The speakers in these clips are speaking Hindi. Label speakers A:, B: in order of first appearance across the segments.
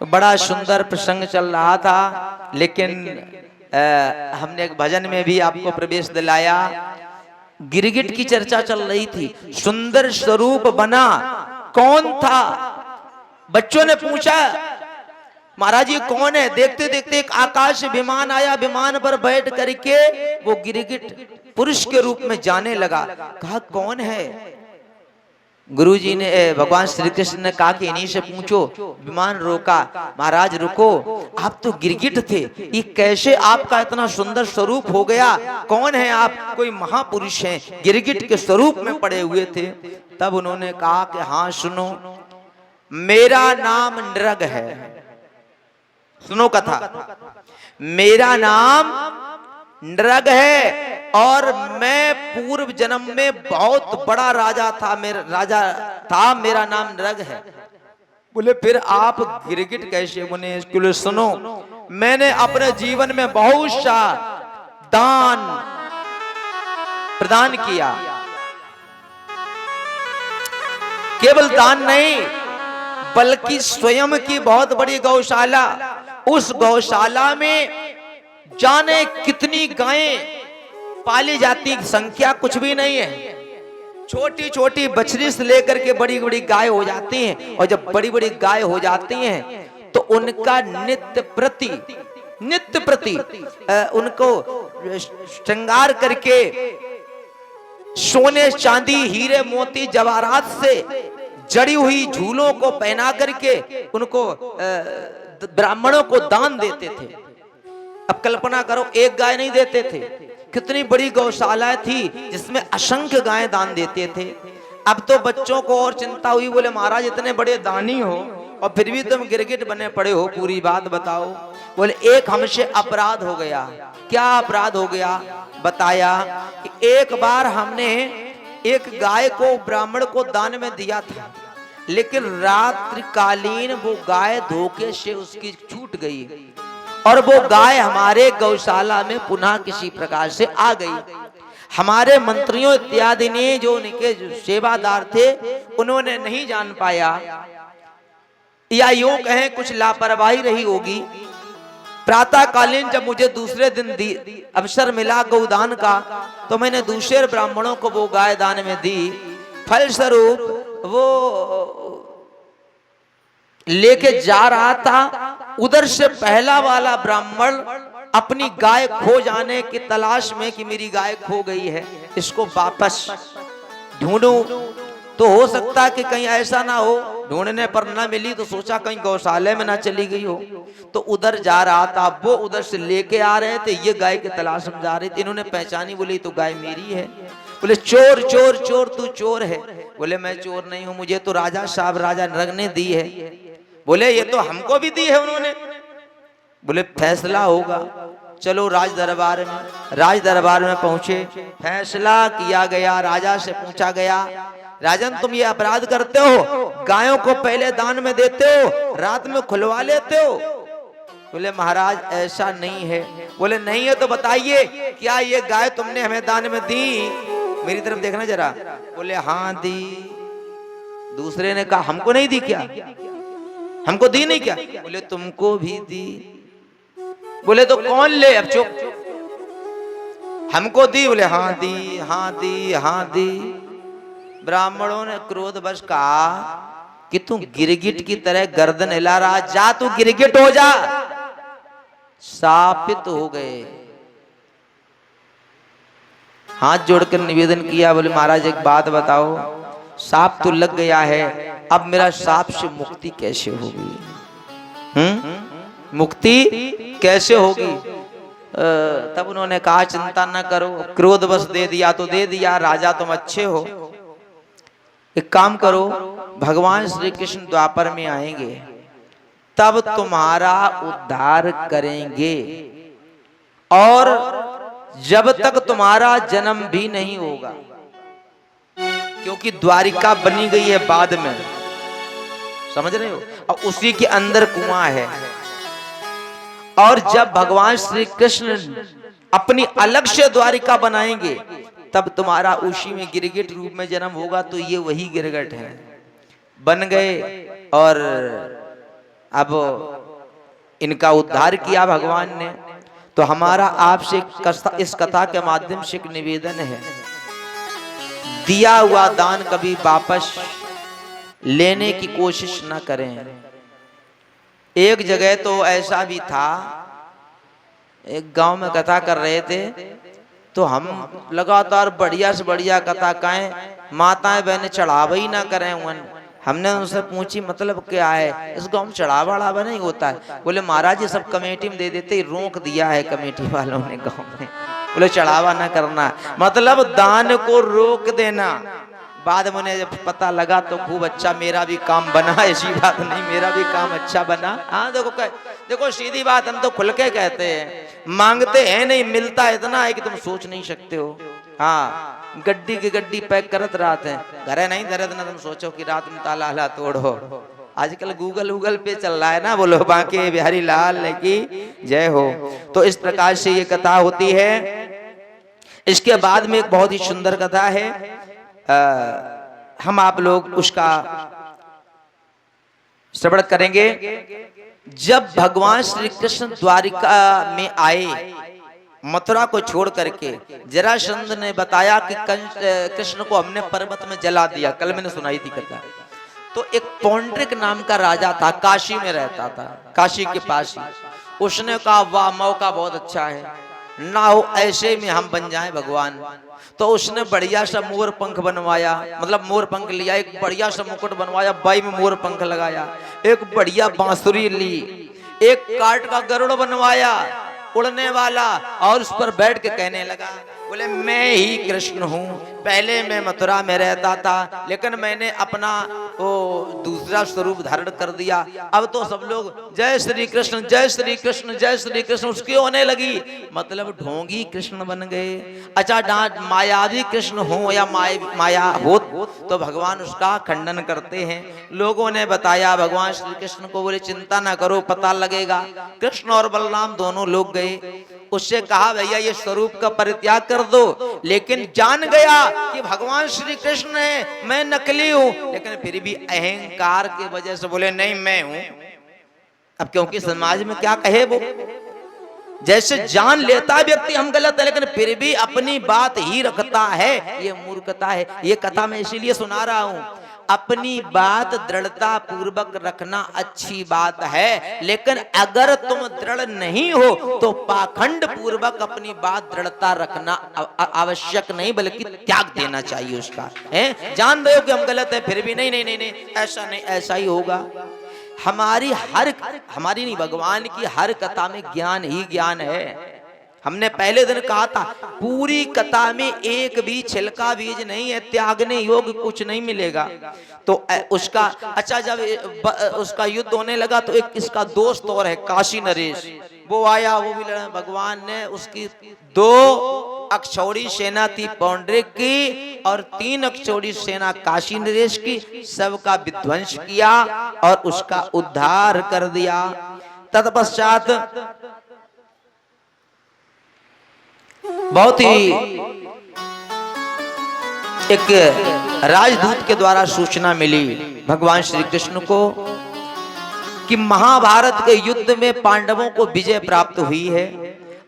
A: तो बड़ा सुंदर प्रसंग चल रहा था, लेकिन हमने एक भजन में भी आपको प्रवेश दिलाया। गिरगिट की चर्चा चल रही थी, सुंदर स्वरूप बना कौन था। बच्चों ने पूछा महाराज ये कौन है। देखते देखते एक आकाश विमान आया, विमान पर बैठ करके वो गिरगिट पुरुष के रूप में जाने लगा। कहा कौन है। गुरुजी ने भगवान श्री कृष्ण ने कहा कि इन्हीं से पूछो। विमान रोका। महाराज रुको, आप तो गिरगिट थे, ये कैसे आपका इतना सुंदर स्वरूप हो गया। कौन है आप। कोई महापुरुष हैं, गिरगिट के स्वरूप में पड़े हुए थे। तब उन्होंने कहा कि हाँ सुनो, मेरा नाम नृग है। सुनो कथा, मेरा नाम नृग है और मैं पूर्व जन्म में बहुत बड़ा राजा था। मेरा नाम नृग है। बोले फिर आप गिरगिट कैसे बने। इसके लिए सुनो, मैंने अपने जीवन में बहुत सा दान प्रदान किया। केवल दान नहीं, बल्कि स्वयं की बहुत बड़ी गौशाला, उस गौशाला में जाने कितनी गायें पाली जाती, संख्या कुछ भी नहीं है। छोटी छोटी बछड़ी से लेकर के बड़ी बड़ी गाय हो जाती हैं, और जब बड़ी बड़ी गाय हो जाती हैं तो उनका नित्य प्रति उनको श्रृंगार करके सोने चांदी हीरे मोती जवाहरात से जड़ी हुई झूलों को पहना करके उनको ब्राह्मणों को दान देते थे। अब कल्पना करो, एक गाय नहीं देते थे, कितनी बड़ी गौशाला थी जिसमें असंख्य गायें दान देते थे। अब तो बच्चों को और चिंता हुई, बोले महाराज इतने बड़े दानी हो और फिर भी तुम गिरगिट बने पड़े हो, पूरी बात बताओ। बोले एक हमसे अपराध हो गया। क्या अपराध हो गया। बताया कि एक बार हमने एक गाय को ब्राह्मण को दान में दिया था, लेकिन रात्रिकालीन वो गाय धोखे से उसकी छूट गई और वो गाय हमारे गौशाला में पुनः किसी प्रकार से आ गई। हमारे मंत्रियों इत्यादि ने, जो उनके सेवादार थे, उन्होंने नहीं जान पाया, या यूं कहें कुछ लापरवाही रही होगी। प्रातःकालीन जब मुझे दूसरे दिन अवसर मिला गौदान का, तो मैंने दूसरे ब्राह्मणों को वो गाय दान में दी। फलस्वरूप वो लेके जा रहा था, उधर से पहला वाला ब्राह्मण अपनी गाय खो जाने की तलाश में कि मेरी गाय खो गई है, इसको वापस ढूंढूं। तो हो सकता है कि कहीं ऐसा ना हो, ढूंढने पर ना मिली तो सोचा कहीं गौशाले में ना चली गई हो, तो उधर जा रहा था। वो उधर से लेके आ रहे थे, ये गाय की तलाश में जा रहे थे। इन्होंने पहचानी, बोली तो गाय मेरी है। बोले चोर चोर चोर, तू चोर है। बोले मैं चोर नहीं हूं, मुझे तो राजा साहब, राजा नृग ने दी है। बोले ये तो हमको भी दी है उन्होंने। बोले फैसला होगा, चलो राज दरबार में पहुंचे। फैसला किया गया, राजा से पूछा गया, राजन तुम ये अपराध करते हो, गायों को पहले दान में देते हो, रात में खुलवा लेते हो। बोले महाराज ऐसा नहीं है। बोले नहीं है तो बताइए, क्या ये गाय तुमने हमें दान में दी। मेरी तरफ देखना जरा। बोले हाँ दी। दूसरे ने कहा हमको नहीं दी क्या, हमको दी नहीं क्या। बोले तुमको भी दी। बोले तो कौन ले। अब चुप। हमको दी। बोले हाँ दी, हाँ दी, हाँ दी। ब्राह्मणों ने क्रोधवश कहा कि तू गिरगिट की तरह गर्दन हिला रहा, जा तू गिरगिट हो जा। शापित हो गए। हाथ जोड़कर निवेदन किया, बोले महाराज एक बात बताओ, सांप तो लग गया है, अब मेरा सांप से मुक्ति कैसे होगी। मुक्ति कैसे होगी। तब उन्होंने कहा चिंता न करो, क्रोधवश दे दिया तो दे दिया, राजा तुम अच्छे हो, एक काम करो, भगवान श्री कृष्ण द्वापर में आएंगे, तब तुम्हारा उद्धार करेंगे, और जब तक तुम्हारा जन्म भी नहीं होगा, क्योंकि द्वारिका बनी गई है बाद में, समझ रहे हो, और उसी के अंदर कुआं है। और जब भगवान श्री कृष्ण अपनी अलग से द्वारिका बनाएंगे, तब तुम्हारा उसी में गिरगिट रूप में जन्म होगा। तो ये वही गिरगिट है, बन गए और अब इनका उद्धार किया भगवान ने। तो हमारा आपसे इस कथा के माध्यम से एक निवेदन है, दिया हुआ दान कभी वापस लेने की कोशिश न करें। एक जगह तो ऐसा भी था, एक गांव में कथा कर रहे थे, तो हम लगातार बढ़िया से बढ़िया कथा कहें, माताएं बहनें चढ़ावा ही ना करें उन। हमने उनसे पूछी मतलब क्या है, इस गांव में चढ़ावा वढ़ावा नहीं होता है। बोले महाराज ये सब कमेटी में दे देते, रोक दिया है कमेटी वालों ने गांव में। बोले चढ़ावा ना करना मतलब दान को रोक देना। बाद में उन्हें जब पता लगा तो खूब अच्छा, मेरा भी काम बना, ऐसी बात नहीं, मेरा भी काम अच्छा बना। हाँ देखो सीधी बात, हम तो खुल के कहते हैं, मांगते हैं नहीं, मिलता इतना है कि तुम सोच नहीं सकते हो। हाँ गड्डी की गड्डी पैक करत रात है, घरे नहीं दर्द ना तुम सोचो कि रात में ताला हला तोड़ो। आजकल गूगल पे चल रहा है ना, बोलो बांके बिहारी लाल की जय हो। तो इस प्रकार से ये कथा होती है। इसके बाद में एक बहुत ही सुंदर कथा है, हम आप लोग उसका श्रवण करेंगे। जब भगवान श्री कृष्ण द्वारिका में आए, मथुरा को छोड़ करके, जरासंध ने बताया कि कृष्ण को हमने पर्वत में जला दिया, कल मैंने सुनाई थी कथा। तो एक पौंड्रिक नाम का राजा था, काशी में रहता था, काशी के पास ही। उसने कहा वाह मौका बहुत अच्छा है, ना हो ऐसे में हम बन जाएं भगवान। तो उसने बढ़िया सा मोर पंख बनवाया, मतलब मोर पंख लिया, एक बढ़िया सा मुकुट बनवाया, बाई में मोर पंख लगाया, एक बढ़िया बांसुरी ली, एक काठ का गरुड़ बनवाया उड़ने वाला, और उस पर बैठ के कहने लगा, बोले मैं ही कृष्ण हूँ। पहले मैं मथुरा में रहता था, लेकिन मैंने अपना वो दूसरा स्वरूप धारण कर दिया। अब तो सब लोग जय श्री कृष्ण जय श्री कृष्ण जय श्री कृष्ण उसकी होने लगी, मतलब ढोंगी कृष्ण बन गए। अच्छा डांट मायावी कृष्ण हो या माया हो तो भगवान उसका खंडन करते हैं। लोगों ने बताया भगवान श्री कृष्ण को, बोले चिंता ना करो पता लगेगा। कृष्ण और बलराम दोनों लोग गए, उससे कहा भैया ये स्वरूप का परित्याग कर दो, लेकिन जान गया कि भगवान श्री कृष्ण है, मैं नकली हूं, लेकिन फिर भी अहंकार की वजह से बोले नहीं मैं हूं। अब क्योंकि समाज में क्या कहे वो, जैसे जान लेता व्यक्ति हम गलत है, लेकिन फिर भी अपनी बात ही रखता है, ये मूर्खता है। ये कथा मैं इसीलिए सुना रहा हूं, अपनी बात दृढ़ता पूर्वक रखना अच्छी बात है, लेकिन अगर तुम दृढ़ नहीं हो तो पाखंड पूर्वक अपनी बात दृढ़ता रखना आवश्यक नहीं, बल्कि त्याग देना चाहिए उसका। है जान दो कि हम गलत है, फिर भी नहीं नहीं नहीं नहीं ऐसा नहीं, ऐसा ही होगा। हमारी नहीं भगवान की हर कथा में ज्ञान ही ज्ञान है। हमने पहले दिन कहा था पूरी कथा में एक भी छिलका बीज नहीं है, त्यागने योग्य कुछ नहीं मिलेगा। तो उसका अच्छा जब उसका युद्ध होने लगा तो एक इसका दोस्त और है काशी नरेश, वो आया, वो भी लड़ा। भगवान ने उसकी 2 अक्षौड़ी सेना थी पौंड्रिक की और 3 अक्षौड़ी सेना काशी नरेश की, सबका विध्वंस किया और उसका उद्धार कर दिया। तत्पश्चात बहुत ही एक राजदूत के द्वारा सूचना मिली भगवान श्री कृष्ण को कि महाभारत के युद्ध में पांडवों को विजय प्राप्त हुई है,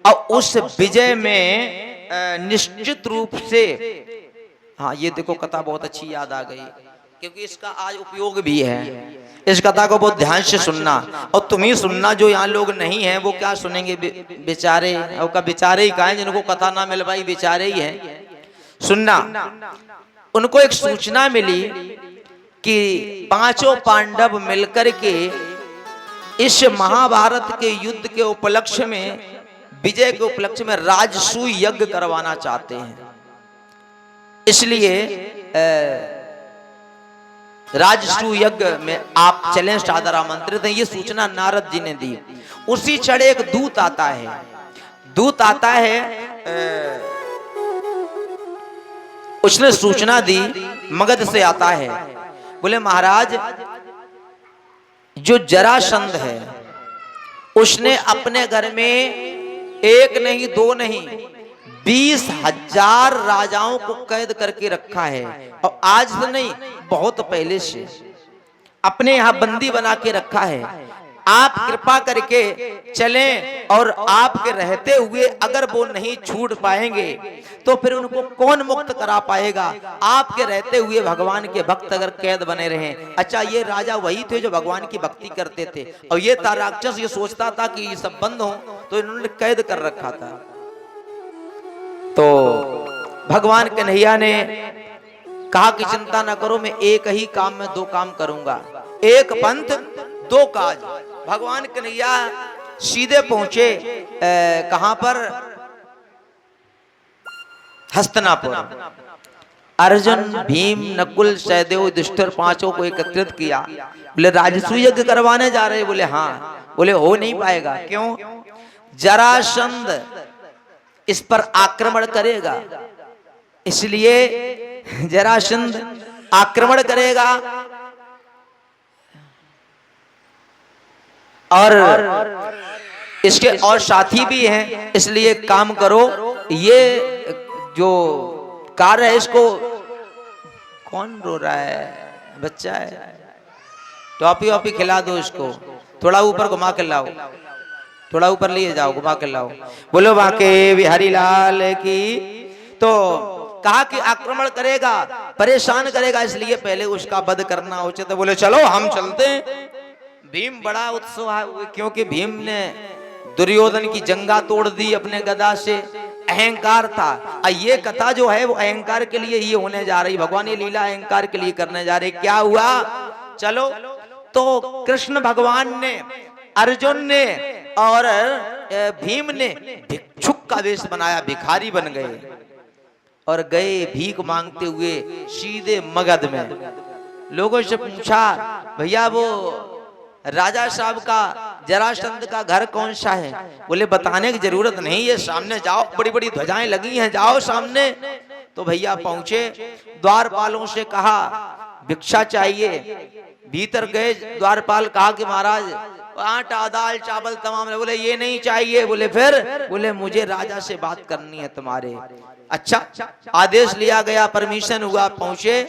A: और उस विजय में निश्चित रूप से, हाँ ये देखो कथा बहुत अच्छी याद आ गई, क्योंकि इसका आज उपयोग भी है। इस कथा को बहुत ध्यान से सुनना, और तुम ही सुनना, जो यहाँ लोग नहीं हैं वो क्या सुनेंगे बेचारे, और का बेचारे ही कहें जिनको कथा ना मिल पाई, बेचारे ही हैं। सुनना, उनको एक सूचना मिली कि 5 पांडव मिलकर के इस महाभारत के युद्ध के उपलक्ष्य में, विजय के उपलक्ष्य में राजसूय यज्ञ करवाना चाहते हैं। इसलिए राजसूय यज्ञ में आप चलें, सादर आमंत्रित हैं। ये सूचना नारद जी ने दी। उसी क्षण एक दूत आता है, उसने सूचना दी, मगध से आता है, बोले महाराज जो जरासंध है उसने अपने घर में 1 नहीं 2 नहीं 20,000 राजाओं को कैद करके रखा है, और आज से नहीं बहुत पहले से अपने यहां बंदी बना के रखा है। आप कृपा करके चलें, और आपके रहते हुए अगर वो नहीं छूट पाएंगे तो फिर उनको कौन मुक्त करा पाएगा। आपके रहते हुए भगवान के भक्त अगर कैद बने रहे। अच्छा, ये राजा वही थे जो भगवान की भक्ति करते थे, और ये था राक्षस, ये सोचता था कि ये सब बंद हो, तो इन्होंने कैद कर रखा था। तो भगवान कन्हैया ने कहा कि चिंता ना करो, मैं एक ही काम में दो काम करूंगा, एक पंथ दो काज। भगवान कन्हैया सीधे पहुंचे कहां पर, हस्तिनापुर। अर्जुन, भीम, नकुल, सहदेव, युधिष्ठिर पांचों को एकत्रित किया। बोले राजसूय यज्ञ करवाने जा रहे? बोले हाँ। बोले हो नहीं पाएगा। क्यों? जरासंध इस पर आक्रमण करेगा, इसलिए जरासंध आक्रमण करेगा, और इसके और साथी भी हैं, इसलिए काम करो, ये जो कार्य है इसको, कौन रो रहा है? बच्चा है, टॉपी वॉपी खिला दो इसको, थोड़ा ऊपर घुमा के लाओ, थोड़ा ऊपर लिए जाओ, घुमा के लाओ। बोलो बाके बिहारी लाल की। तो कहा कि आक्रमण करेगा, परेशान करेगा, इसलिए पहले उसका वध करना उचित है। बोले चलो हम चलते हैं। भीम बड़ा उत्सव है, क्योंकि भीम ने दुर्योधन की जंगा तोड़ दी अपने गदा से, अहंकार था। ये कथा जो है वो अहंकार के लिए ही होने जा रही, भगवान ये लीला अहंकार के लिए करने जा रहे। क्या हुआ? चलो, तो कृष्ण भगवान ने, अर्जुन ने और भीम ने भिक्षुक का वेश बनाया, भिखारी बन गए और गए भीख मांगते हुए सीधे मगध में। लोगों से पूछा, भैया वो राजा साहब का, जरासंध का घर कौन सा है? बोले बताने की जरूरत नहीं, ये सामने जाओ, बड़ी बड़ी ध्वजाएं लगी हैं, जाओ सामने। तो भैया पहुंचे, द्वारपालों से कहा भिक्षा चाहिए। भीतर गए, द्वारपाल कहा कि महाराज आटा, दाल, चावल तमाम। बोले ये नहीं चाहिए। बोले फिर? बोले मुझे राजा से बात करनी है तुम्हारे। अच्छा, आदेश लिया गया, परमिशन हुआ, पहुंचे,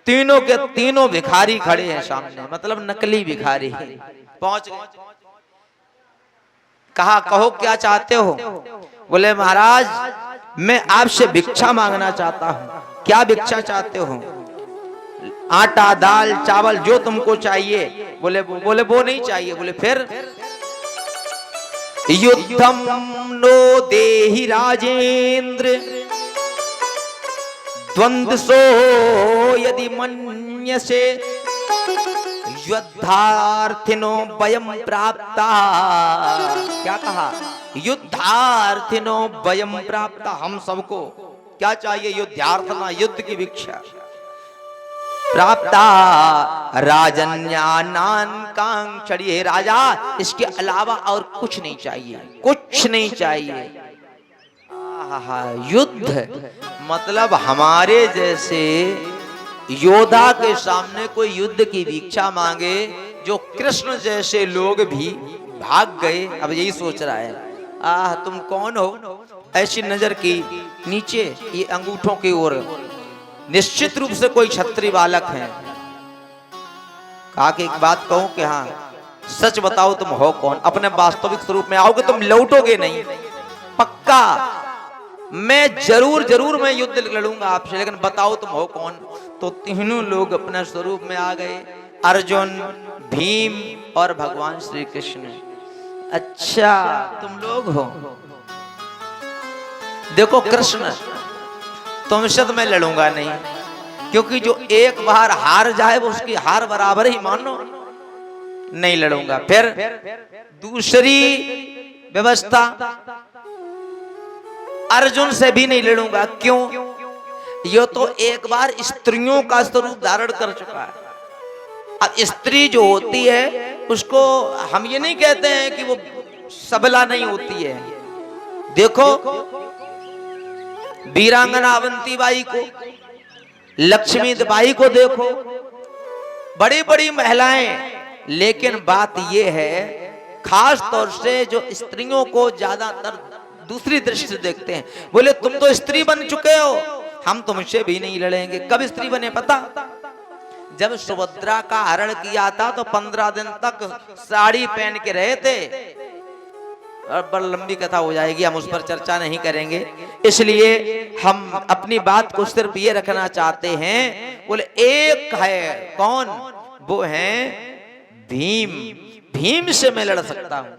A: तीनों के तीनों भिखारी खड़े हैं सामने, मतलब नकली भिखारी। पहुंच गए, कहा कहो क्या चाहते हो? बोले महाराज मैं आपसे भिक्षा मांगना चाहता हूं। क्या भिक्षा चाहते हो? आटा, दाल, चावल, जो तुमको चाहिए। बोले वो नहीं चाहिए। बोले फिर? युद्धम नो देहि राजेंद्र द्वंद्वसो यदि मन्यसे युद्धार्थिनो वयं प्राप्ता। क्या कहा? युद्धार्थिनो वयं प्राप्ता। हम सबको क्या चाहिए? युद्धार्थना, युद्ध की भिक्षा। प्राप्ता राजन्यानान कांक्षी। राजा इसके अलावा और कुछ नहीं चाहिए, कुछ नहीं चाहिए। युद्ध मतलब हमारे जैसे योद्धा के सामने कोई युद्ध की भिक्षा मांगे, जो कृष्ण जैसे लोग भी भाग गए। अब यही सोच रहा है, तुम कौन हो? ऐसी नजर की नीचे, ये अंगूठों की ओर, निश्चित रूप से कोई क्षत्रिय बालक है। कहा कि एक बात कहूं कि हाँ सच बताओ तुम हो कौन? अपने वास्तविक स्वरूप में आओगे, तुम लौटोगे नहीं, पक्का। मैं जरूर मैं युद्ध लड़ूंगा आपसे, लेकिन बताओ तुम हो कौन? तो तीनों लोग अपने स्वरूप में आ गए, अर्जुन, भीम और भगवान श्री कृष्ण। अच्छा तुम लोग हो? देखो कृष्ण, तुमसे तो मैं लड़ूंगा नहीं, क्योंकि जो एक बार हार जाए वो उसकी हार बराबर ही मानो, नहीं लड़ूंगा। फिर दूसरी व्यवस्था, अर्जुन से भी नहीं लड़ूंगा। क्यों? ये तो एक बार स्त्रियों का स्वरूप धारण कर चुका है। अब स्त्री जो होती है उसको हम ये नहीं कहते हैं कि वो सबला नहीं होती है। देखो वीरांगना अवंतीबाई को, लक्ष्मी बाई को देखो, बड़ी बड़ी महिलाएं। लेकिन बात यह है, खास तौर से जो स्त्रियों को ज्यादातर दूसरी दृष्टि से देखते हैं। बोले तुम तो स्त्री बन चुके हो, हम तुमसे भी नहीं लड़ेंगे। कब स्त्री बने पता? जब सुभद्रा का हरण किया था तो 15 दिन तक साड़ी पहन के रहे थे। और बड़ी लंबी कथा हो जाएगी, हम उस पर चर्चा नहीं करेंगे, इसलिए हम अपनी बात को सिर्फ ये रखना चाहते हैं। बोले एक है, कौन? वो है भीम। भीम से मैं लड़ सकता हूं।